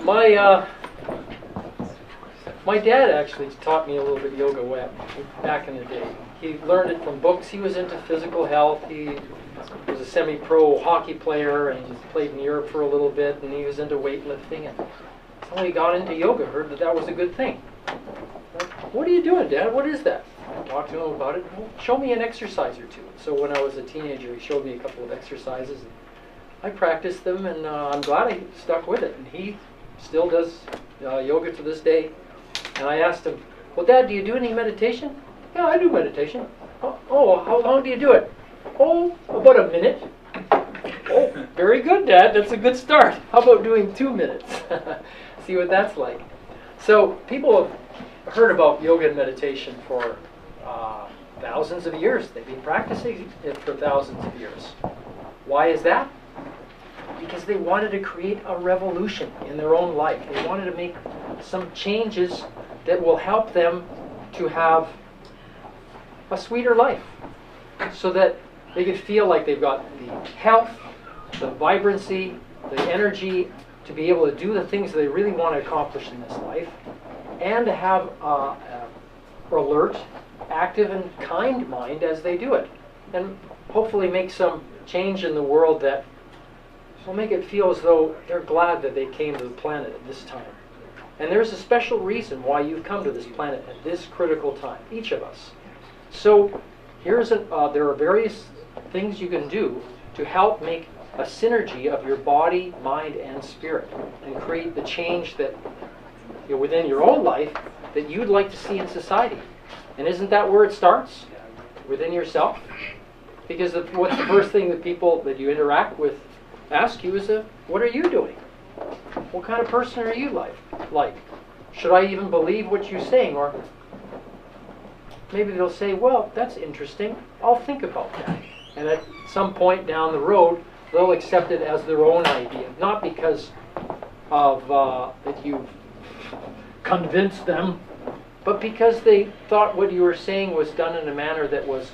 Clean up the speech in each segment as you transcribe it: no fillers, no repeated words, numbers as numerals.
My my dad actually taught me a little bit yoga back in the day. He learned it from books. He was into physical health. He was a semi-pro hockey player and he played in Europe for a little bit, and he was into weightlifting. And so he got into yoga, heard that that was a good thing. What are you doing, Dad? What is that? I talked to him about it. Well, show me an exercise or two. So when I was a teenager, he showed me a couple of exercises. And I practiced them, and I'm glad I stuck with it. And he still does yoga to this day. And I asked him, well, Dad, do you do any meditation? Yeah, I do meditation. Oh, how long do you do it? Oh, about a minute. Oh, very good, Dad. That's a good start. How about doing 2 minutes? See what that's like. So people have heard about yoga and meditation for thousands of years. They've been practicing it for thousands of years. Why is that? Because they wanted to create a revolution in their own life. They wanted to make some changes that will help them to have a sweeter life, so that they can feel like they've got the health, the vibrancy, the energy to be able to do the things that they really want to accomplish in this life, and to have an alert, active, and kind mind as they do it, and hopefully make some change in the world that will make it feel as though they're glad that they came to the planet at this time. And there's a special reason why you've come to this planet at this critical time, each of us. So there are various things you can do to help make a synergy of your body, mind, and spirit, and create the change that within your own life that you'd like to see in society. And isn't that where it starts? Within yourself? Because what's the first thing that people that you interact with ask you is, what are you doing? What kind of person are you like? Should I even believe what you're saying? Or maybe they'll say, well, that's interesting. I'll think about that. And at some point down the road, they'll accept it as their own idea. Not because of that you've convinced them, but because they thought what you were saying was done in a manner that was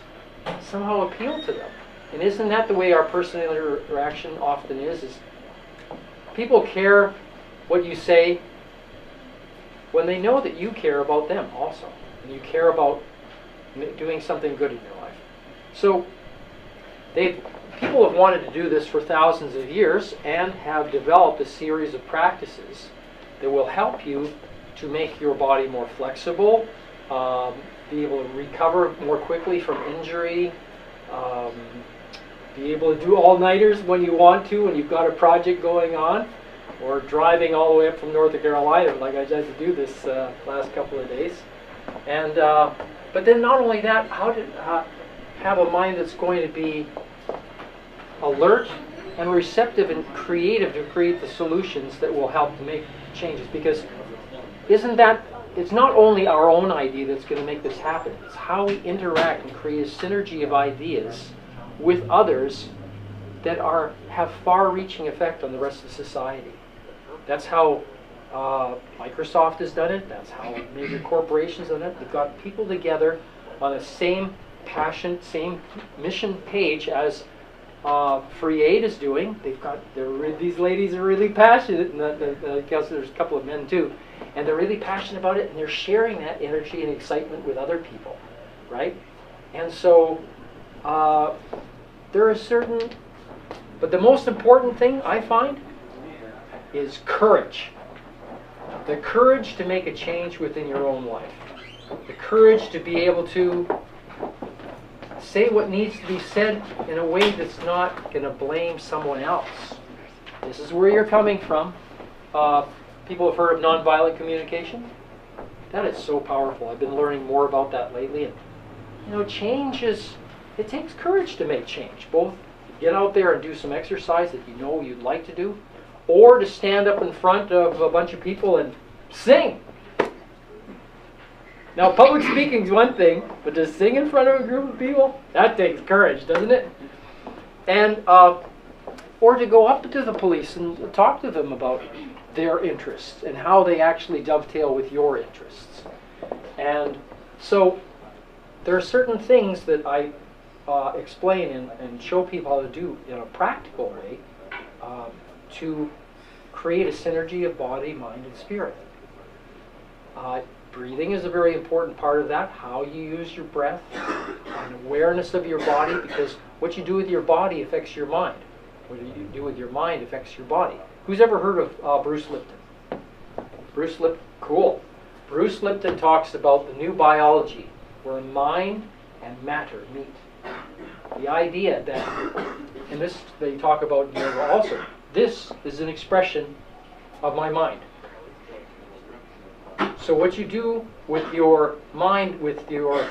somehow appealed to them. And isn't that the way our personal interaction often is people care what you say when they know that you care about them also. And you care about doing something good in your life. So people have wanted to do this for thousands of years and have developed a series of practices that will help you to make your body more flexible, be able to recover more quickly from injury, be able to do all-nighters when you want to, when you've got a project going on, or driving all the way up from North Carolina, like I had to do this last couple of days. And but then not only that, how to have a mind that's going to be alert and receptive and creative to create the solutions that will help to make changes. Because it's not only our own idea that's going to make this happen, it's how we interact and create a synergy of ideas with others that have far-reaching effect on the rest of society. That's how Microsoft has done it. That's how major corporations have done it. They've got people together on the same passion, same mission page as Free Aid is doing. These ladies are really passionate, and I guess there's a couple of men too, and they're really passionate about it, and they're sharing that energy and excitement with other people, right? And so there are but the most important thing I find is courage. The courage to make a change within your own life. The courage to be able to say what needs to be said in a way that's not going to blame someone else. This is where you're coming from. People have heard of nonviolent communication. That is so powerful. I've been learning more about that lately. And change it takes courage to make change. Both to get out there and do some exercise that you know you'd like to do, or to stand up in front of a bunch of people and sing. Now, public speaking is one thing, but to sing in front of a group of people, that takes courage, doesn't it? And or to go up to the police and talk to them about their interests and how they actually dovetail with your interests. And so there are certain things that I explain and show people how to do in a practical way to create a synergy of body, mind, and spirit. Breathing is a very important part of that, how you use your breath, an awareness of your body, because what you do with your body affects your mind. What you do with your mind affects your body. Who's ever heard of Bruce Lipton? Bruce Lipton, cool. Bruce Lipton talks about the new biology, where mind and matter meet. The idea that, and this they talk about in yoga also, this is an expression of my mind. So what you do with your mind, with your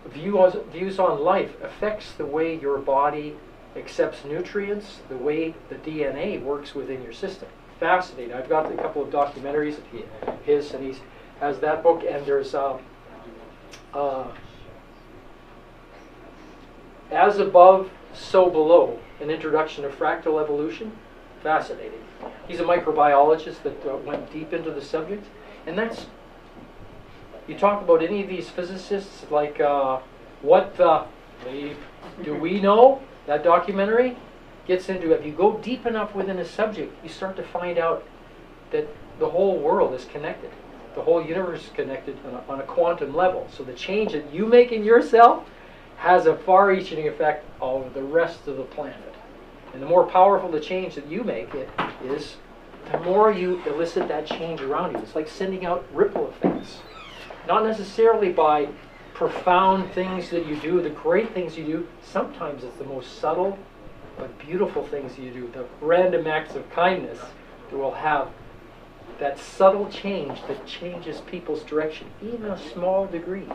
views on life affects the way your body accepts nutrients, the way the DNA works within your system. Fascinating. I've got a couple of documentaries of his, and he has that book, and there's As Above, So Below, an introduction to fractal evolution. Fascinating. He's a microbiologist that went deep into the subject, and that's, you talk about any of these physicists, like what the do we know? That documentary gets into, if you go deep enough within a subject, you start to find out that the whole world is connected. The whole universe is connected on a quantum level. So the change that you make in yourself has a far-reaching effect on the rest of the planet. And the more powerful the change that you make it is, the more you elicit that change around you. It's like sending out ripple effects. Not necessarily by profound things that you do, the great things you do. Sometimes it's the most subtle but beautiful things you do, the random acts of kindness that will have that subtle change that changes people's direction, even a small degree,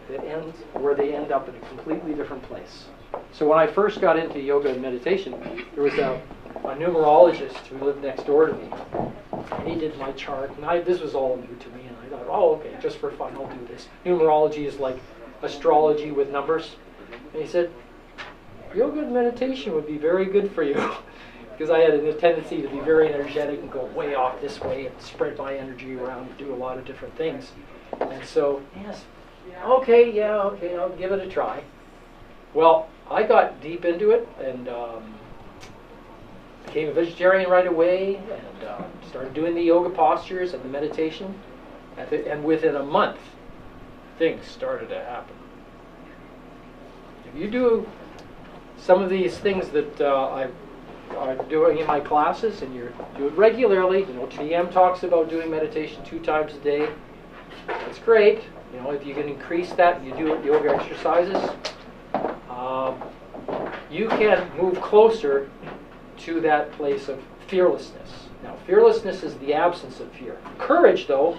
that ends where they end up in a completely different place. So when I first got into yoga and meditation, there was a numerologist who lived next door to me, and he did my chart, and this was all new to me, and I thought, oh, okay, just for fun, I'll do this. Numerology is like astrology with numbers. And he said, yoga and meditation would be very good for you, because I had a tendency to be very energetic and go way off this way and spread my energy around and do a lot of different things. And so, yes, okay, yeah, okay, I'll give it a try. Well, I got deep into it and became a vegetarian right away, and started doing the yoga postures and the meditation. And within a month, things started to happen. If you do some of these things that I'm doing in my classes, and you do it regularly, you know, TM talks about doing meditation 2 times a day. That's great. You know, if you can increase that, you do yoga exercises, you can move closer to that place of fearlessness. Now, fearlessness is the absence of fear. Courage, though,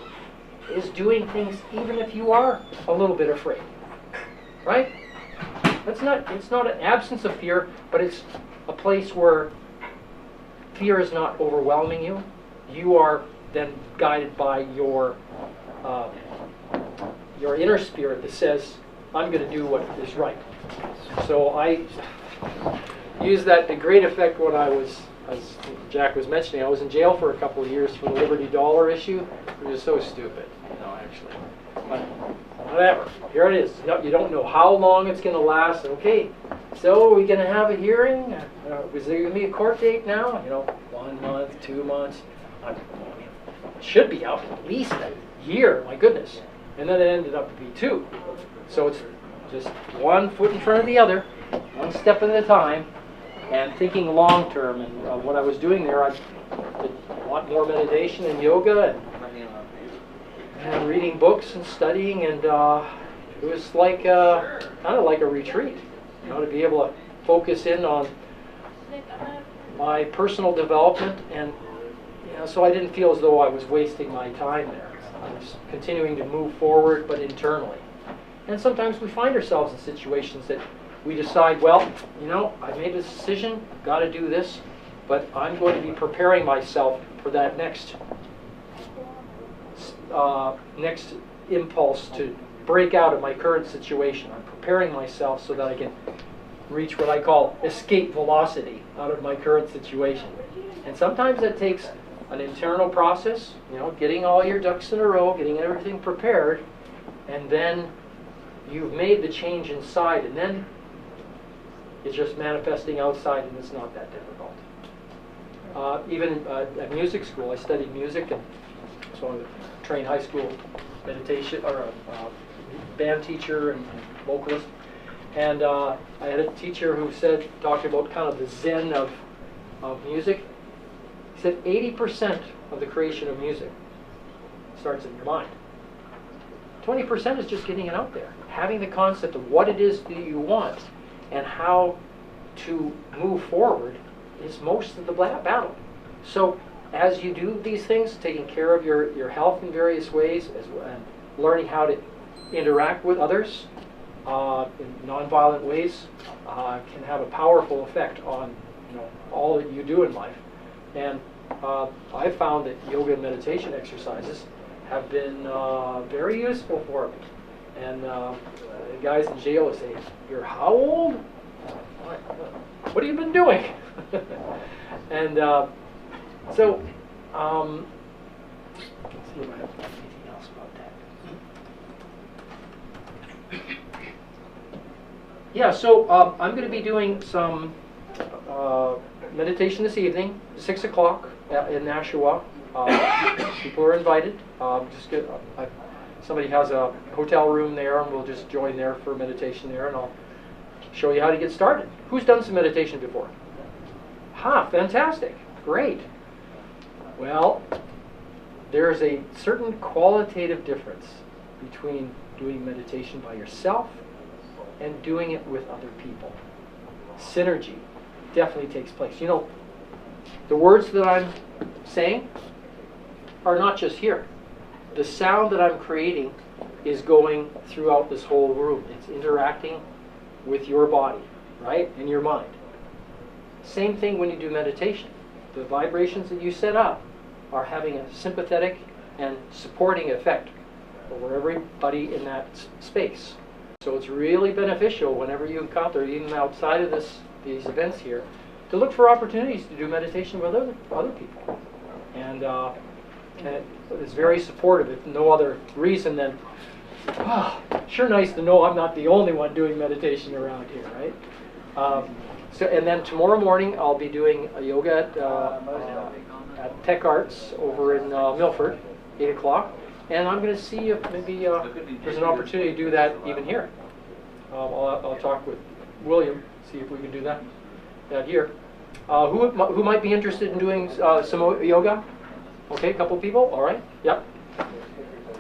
is doing things even if you are a little bit afraid. Right? It's not an absence of fear, but it's a place where fear is not overwhelming you. You are then guided by your inner spirit that says, I'm going to do what is right. So I used that to great effect when I was, as Jack was mentioning, I was in jail for a couple of years for the Liberty Dollar issue. It was so stupid, you know, actually. But whatever, here it is. You don't know how long it's going to last. Okay, so are we going to have a hearing? Is there going to be a court date now? You know, 1 month, 2 months. It should be out at least a year, my goodness. And then it ended up to be 2. So it's just 1 foot in front of the other, 1 step at a time, and thinking long term. And what I was doing there, I did a lot more meditation and yoga, and reading books and studying, and it was like kind of like a retreat, you know, to be able to focus in on my personal development, and you know, so I didn't feel as though I was wasting my time there. I was continuing to move forward, but internally. And sometimes we find ourselves in situations that we decide, well, you know, I made a decision, got to do this, but I'm going to be preparing myself for that next impulse to break out of my current situation. I'm preparing myself so that I can reach what I call escape velocity out of my current situation. And sometimes that takes an internal process, you know, getting all your ducks in a row, getting everything prepared, and then you've made the change inside, and then It's just manifesting outside, and it's not that difficult. Even at music school, I studied music, and so I trained high school meditation, or a band teacher and vocalist. And I had a teacher who talked about kind of the zen of music. He said 80% of the creation of music starts in your mind. 20% is just getting it out there, having the concept of what it is that you want and how to move forward is most of the battle. So as you do these things, taking care of your health in various ways, and learning how to interact with others in nonviolent ways, can have a powerful effect on all that you do in life. And I found that yoga and meditation exercises have been very useful for me. And the guys in jail would say, "You're how old? What have you been doing?" And so, let's see if I have anything else about that. Yeah, so I'm going to be doing some meditation this evening, 6 o'clock in Nashua. People are invited. Somebody has a hotel room there, and we'll just join there for meditation there, and I'll show you how to get started. Who's done some meditation before? Fantastic. Great. Well, there's a certain qualitative difference between doing meditation by yourself and doing it with other people. Synergy definitely takes place. The words that I'm saying are not just here. The sound that I'm creating is going throughout this whole room. It's interacting with your body, right, and your mind. Same thing when you do meditation. The vibrations that you set up are having a sympathetic and supporting effect over everybody in that space. So it's really beneficial whenever you encounter, even outside of these events here, to look for opportunities to do meditation with other people. And it's very supportive, if no other reason than, sure nice to know I'm not the only one doing meditation around here, right? And then tomorrow morning I'll be doing a yoga at Tech Arts over in Milford, 8 o'clock. And I'm going to see if maybe there's an opportunity to do that even here. I'll talk with William, see if we can do that here. Who might be interested in doing some yoga? Okay, a couple people. All right. Yep.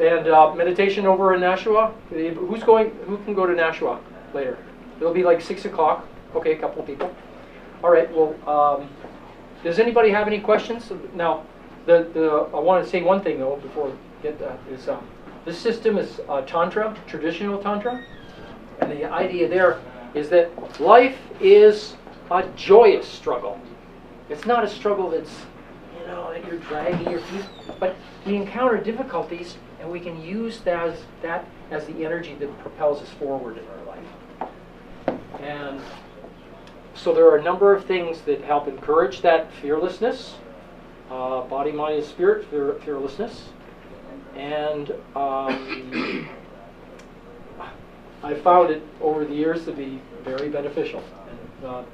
And meditation over in Nashua. Who can go to Nashua later? It'll be like 6 o'clock. Okay, a couple of people. All right. Well, does anybody have any questions? Now, I want to say one thing though before we get that is this system is Tantra, traditional Tantra, and the idea there is that life is a joyous struggle. It's not a struggle that's that you're dragging your feet, but we encounter difficulties, and we can use that as the energy that propels us forward in our life. And so there are a number of things that help encourage that fearlessness, body, mind, and spirit fearlessness. And I found it over the years to be very beneficial. And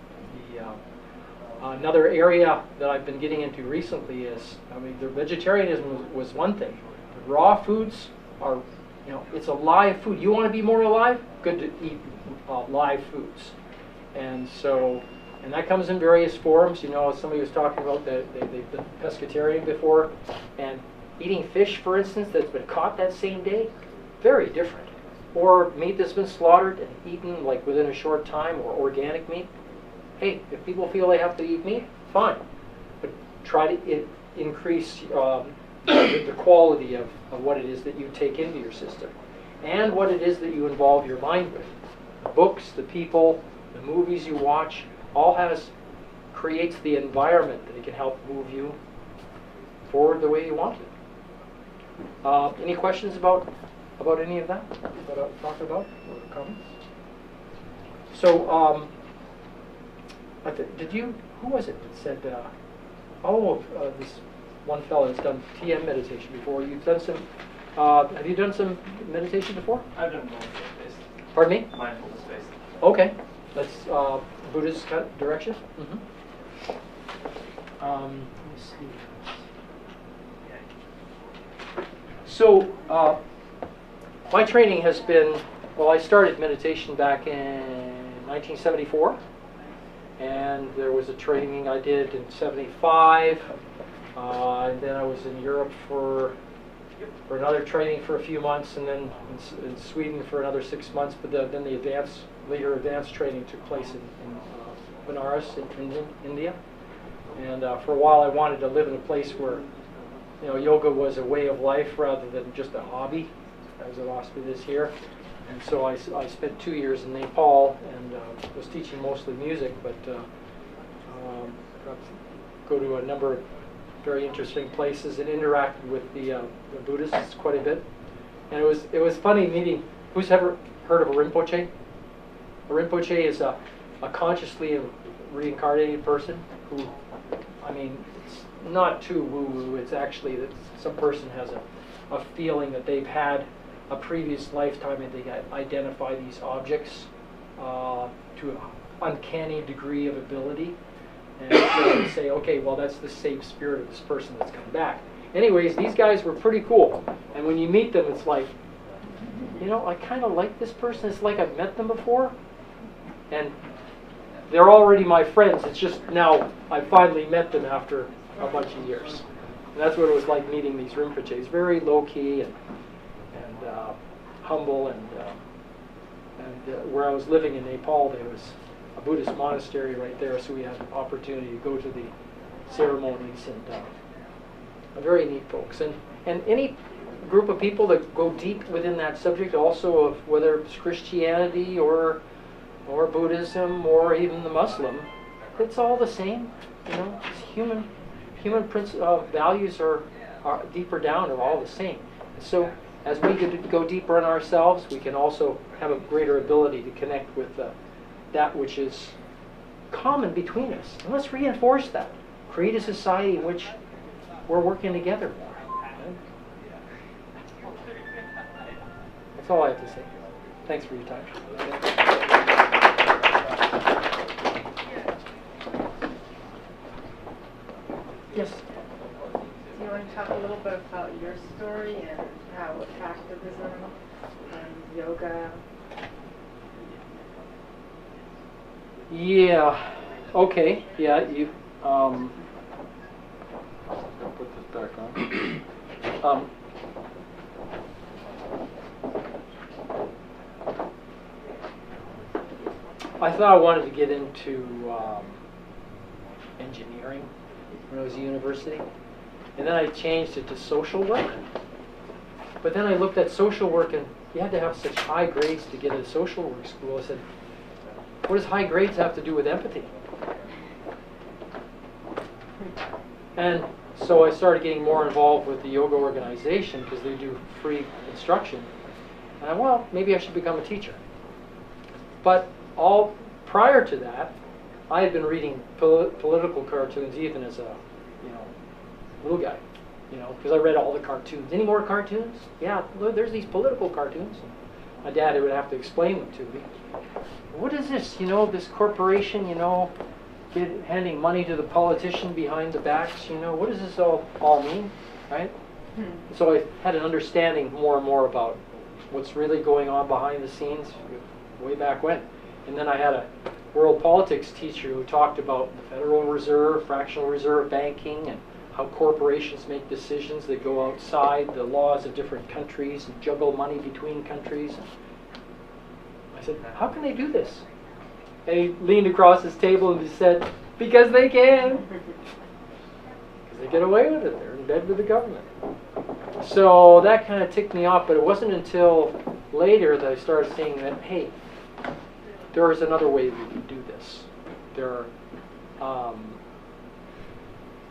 another area that I've been getting into recently is, the vegetarianism was one thing. The raw foods are, it's a live food. You want to be more alive? Good to eat live foods. And so, and that comes in various forms. Somebody was talking about that they've been pescatarian before, and eating fish, for instance, that's been caught that same day, very different. Or meat that's been slaughtered and eaten like within a short time, or organic meat. Hey, if people feel they have to eat meat, fine. But try to increase the quality of what it is that you take into your system, and what it is that you involve your mind with. The books, the people, the movies you watch, all creates the environment that it can help move you forward the way you want to. Any questions about any of that I've talked about, or comments? So, who was it that said, this one fellow that's done TM meditation before. You've done some, have you done some meditation before? I've done mindfulness-based. Pardon me? Mindfulness-based. Okay. That's Buddhist kind of direction. Let me see. So my training has been, well, I started meditation back in 1974, and there was a training I did in '75, and then I was in Europe for another training for a few months, and then in Sweden for another 6 months. But then the later advanced training took place in Benares in India. And for a while, I wanted to live in a place where, you know, yoga was a way of life rather than just a hobby, as it was this year. And so I spent 2 years in Nepal and was teaching mostly music, but got to go to a number of very interesting places and interacted with the Buddhists quite a bit. And it was funny meeting. Who's ever heard of a Rinpoche? A Rinpoche is a consciously reincarnated person who, I mean, it's not too woo-woo. It's actually that some person has a feeling that they've had a previous lifetime and they identify these objects to an uncanny degree of ability. And so they say, okay, well, that's the same spirit of this person that's come back. Anyways, these guys were pretty cool. And when you meet them, it's like, you know, I kind of like this person. It's like I've met them before. And they're already my friends. It's just now I finally met them after a bunch of years. And that's what it was like meeting these Rinpoches. Very low-key and humble. And where I was living in Nepal, there was a Buddhist monastery right there, so we had an opportunity to go to the ceremonies, and very neat folks. And any group of people that go deep within that subject, also of whether it's Christianity or Buddhism or even the Muslim, it's all the same. You know, it's human values are deeper down are all the same. So as we go deeper in ourselves, we can also have a greater ability to connect with that which is common between us. And let's reinforce that. Create a society in which we're working together more. Right? That's all I have to say. Thanks for your time. Yes? Do you want to talk a little bit about your story and how activism and yoga? Yeah. Okay. Yeah. You. I'll put this back on. I thought I wanted to get into engineering when I was at university, and then I changed it to social work. But then I looked at social work, and you had to have such high grades to get into social work school. I said, what does high grades have to do with empathy? And so I started getting more involved with the yoga organization because they do free instruction. And I, well, maybe I should become a teacher. But all prior to that, I had been reading political cartoons even as a, little guy, because I read all the cartoons. Any more cartoons? Yeah, there's these political cartoons. My dad would have to explain them to me. What is this? This corporation, handing money to the politician behind the backs. What does this all mean, right? So I had an understanding more and more about what's really going on behind the scenes way back when. And then I had a world politics teacher who talked about the Federal Reserve, fractional reserve banking, and how corporations make decisions that go outside the laws of different countries and juggle money between countries. I said, how can they do this? And he leaned across his table and he said, because they can. Because they get away with it. They're in bed with the government. So that kind of ticked me off, but it wasn't until later that I started seeing that, hey, there is another way we can do this.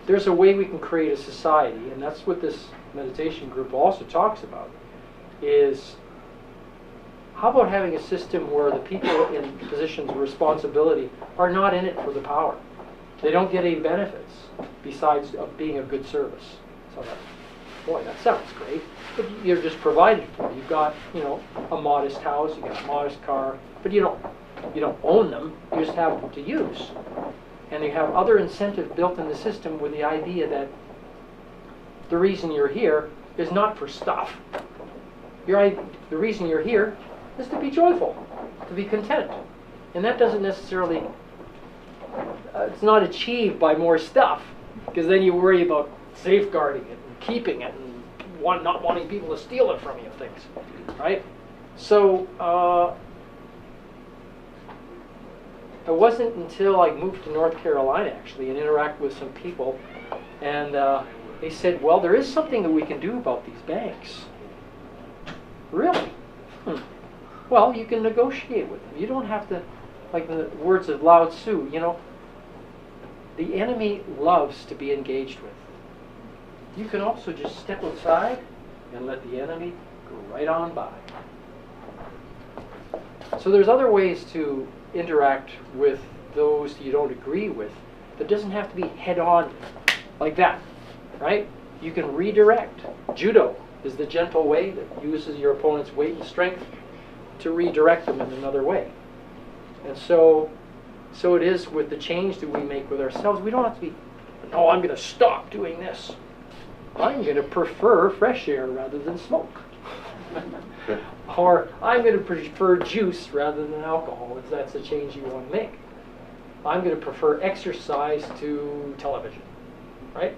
There's a way we can create a society, and that's what this meditation group also talks about, is how about having a system where the people in positions of responsibility are not in it for the power. They don't get any benefits besides of being a good service. So boy, that sounds great. But you're just provided for. You've got, a modest house, you've got a modest car, but you don't You don't own them, you just have them to use. And you have other incentive built in the system with the idea that the reason you're here is not for stuff. The reason you're here is to be joyful, to be content. And that doesn't necessarily, it's not achieved by more stuff, because then you worry about safeguarding it and keeping it and not wanting people to steal it from you, things, right? So it wasn't until I moved to North Carolina, actually, and interacted with some people, and they said, well, there is something that we can do about these banks. Really? Well, you can negotiate with them. You don't have to, like the words of Lao Tzu, you know, the enemy loves to be engaged with. You can also just step aside and let the enemy go right on by. So there's other ways to interact with those you don't agree with. It doesn't have to be head-on like that, right? You can redirect. Judo is the gentle way that uses your opponent's weight and strength to redirect them in another way. And so it is with the change that we make with ourselves. We don't have to be, no, I'm going to stop doing this. I'm going to prefer fresh air rather than smoke. Or I'm going to prefer juice rather than alcohol, if that's a change you want to make. I'm going to prefer exercise to television, right?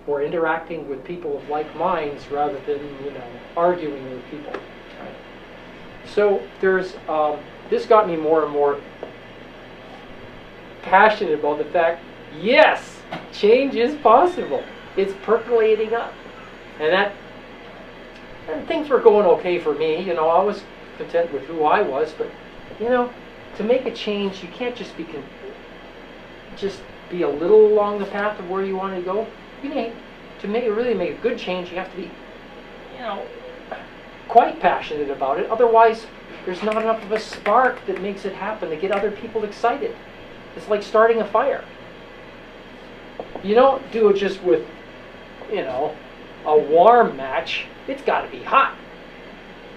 Or interacting with people of like minds rather than, you know, arguing with people. Right? So there's, this got me more and more passionate about the fact, yes, change is possible. It's percolating up. And things were going okay for me. You know, I was content with who I was, but, you know, to make a change, you can't just be a little along the path of where you want to go. To really make a good change, you have to be, you know, quite passionate about it. Otherwise, there's not enough of a spark that makes it happen to get other people excited. It's like starting a fire. You don't do it just with, you know, a warm match. It's got to be hot.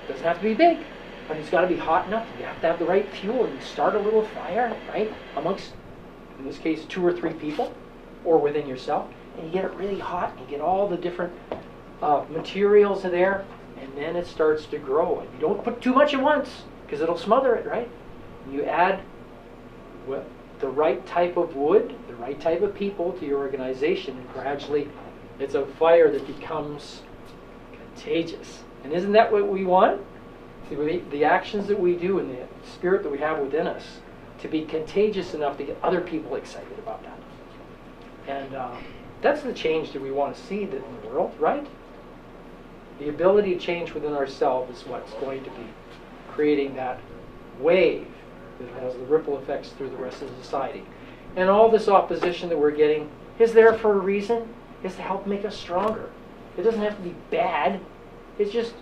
It doesn't have to be big, but it's got to be hot enough. You have to have the right fuel, and you start a little fire, right, amongst, in this case, 2 or 3 people, or within yourself, and you get it really hot, and you get all the different materials in there, and then it starts to grow. And you don't put too much at once, because it'll smother it, right? You add the right type of wood, the right type of people to your organization, and gradually it's a fire that becomes contagious. And isn't that what we want? The actions that we do and the spirit that we have within us to be contagious enough to get other people excited about that. And that's the change that we want to see in the world, right? The ability to change within ourselves is what's going to be creating that wave that has the ripple effects through the rest of society. And all this opposition that we're getting is there for a reason. Is to help make us stronger. It doesn't have to be bad. It's just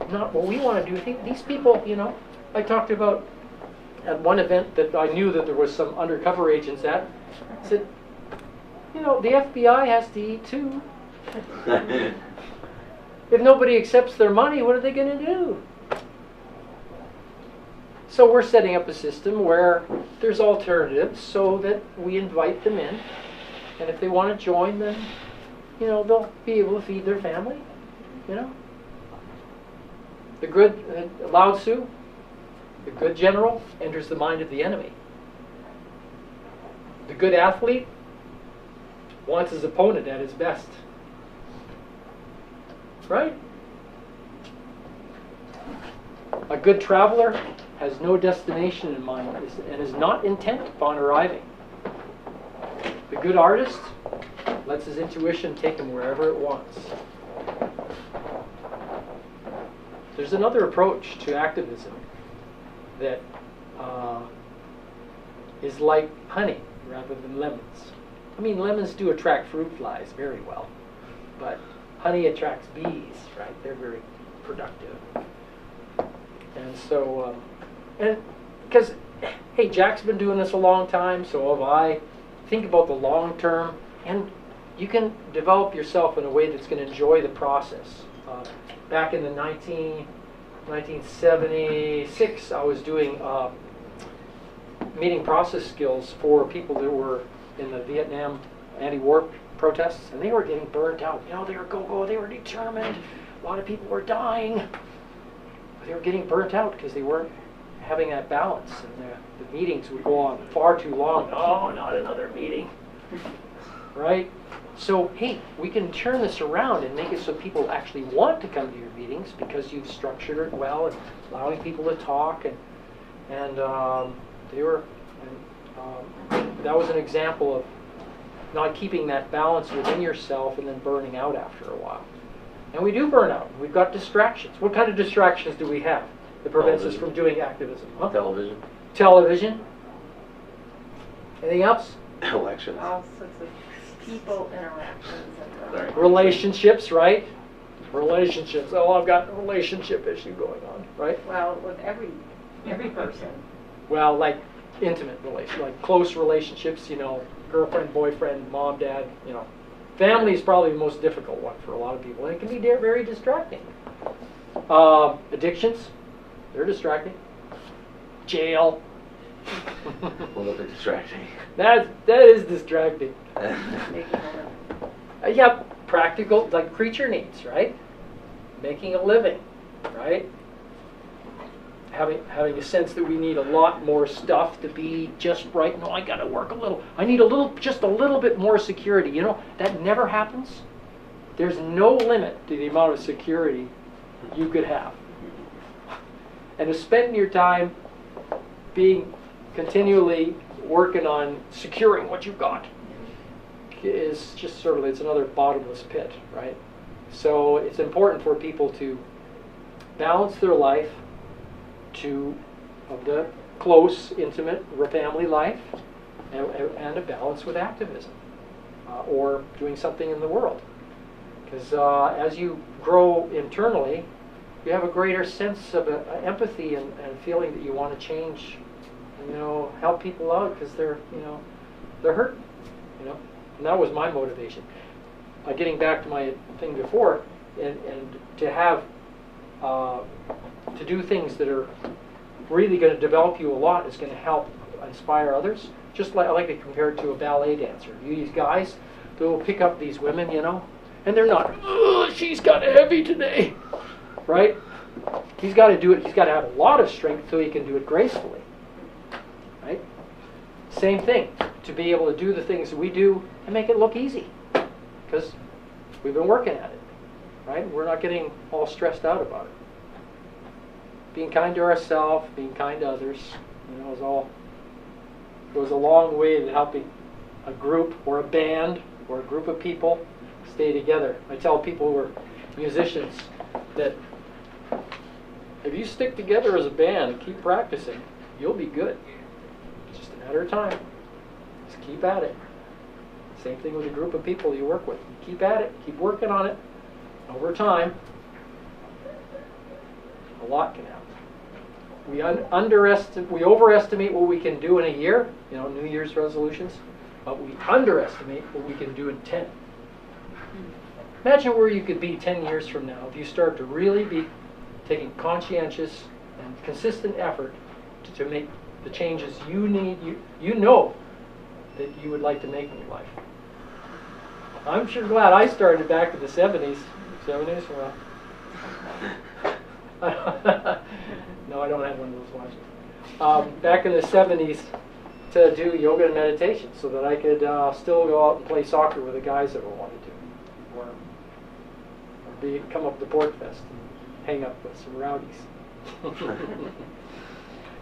not what we want to do. I think these people, you know, I talked about at one event that I knew that there was some undercover agents at. I said, you know, the FBI has to eat too. If nobody accepts their money, what are they going to do? So we're setting up a system where there's alternatives so that we invite them in. And if they want to join, then, you know, they'll be able to feed their family, you know. The good, Lao Tzu, the good general enters the mind of the enemy. The good athlete wants his opponent at his best. Right? A good traveler has no destination in mind and is not intent upon arriving. The good artist lets his intuition take him wherever it wants. There's another approach to activism that is like honey rather than lemons. I mean, lemons do attract fruit flies very well, but honey attracts bees, right? They're very productive. And so, and because, hey, Jack's been doing this a long time, so have I. Think about the long term, and you can develop yourself in a way that's going to enjoy the process. Back in the 1976, I was doing meeting process skills for people that were in the Vietnam anti-war protests, and they were getting burnt out. You know, they were go-go, they were determined. A lot of people were dying. But they were getting burnt out because they weren't having that balance, and the meetings would go on far too long. Oh, not another meeting. Right? So, hey, we can turn this around and make it so people actually want to come to your meetings because you've structured it well and allowing people to talk, and that was an example of not keeping that balance within yourself and then burning out after a while. And we do burn out. We've got distractions. What kind of distractions do we have that prevents us from doing activism? Huh? Television. Television. Anything else? Elections. All sorts of people interactions and Relationships, right? Relationships. Oh, I've got a relationship issue going on, right? well, with every person. Well, like intimate relations, like close relationships, you know, girlfriend, boyfriend, mom, dad, you know. Family is probably the most difficult one for a lot of people, and it can be very distracting. Addictions, they're distracting. Jail. A little bit distracting. That is distracting. Making a living. Yeah, practical, like creature needs, right? Making a living, right? Having a sense that we need a lot more stuff to be just right. No, I gotta work a little. I need just a little bit more security. You know, that never happens. There's no limit to the amount of security you could have. And to spend your time being continually working on securing what you've got is just sort of, it's another bottomless pit, right? So it's important for people to balance their life of the close, intimate family life, and a balance with activism or doing something in the world. Because as you grow internally, you have a greater sense of empathy and feeling that you want to change, and, you know, help people out because they're hurt, you know. And that was my motivation. Getting back to my thing before, and to have to do things that are really going to develop you a lot is going to help inspire others. Just like I like to compare it to a ballet dancer. These guys, they will pick up these women, you know, and they're not, oh, she's kind of heavy today, right? He's got to do it. He's got to have a lot of strength so he can do it gracefully, right? Same thing, to be able to do the things that we do and make it look easy, because we've been working at it, right? We're not getting all stressed out about it. Being kind to ourselves, being kind to others, you know, goes a long way to helping a group or a band or a group of people stay together. I tell people who are musicians that if you stick together as a band and keep practicing, you'll be good. It's just a matter of time. Just keep at it. Same thing with a group of people you work with. Keep at it, keep working on it. Over time, a lot can happen. We overestimate what we can do in a year, you know, New Year's resolutions, but we underestimate what we can do in 10. Imagine where you could be 10 years from now if you start to really be taking conscientious and consistent effort to make the changes you need, you know that you would like to make in your life. I'm sure glad I started back in the 70s. 70s? Well, no, I don't have one of those watches. Back in the 70s to do yoga and meditation so that I could still go out and play soccer with the guys that were wanted to. Or come up to Pork Fest and hang up with some rowdies.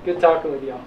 Good talking with y'all.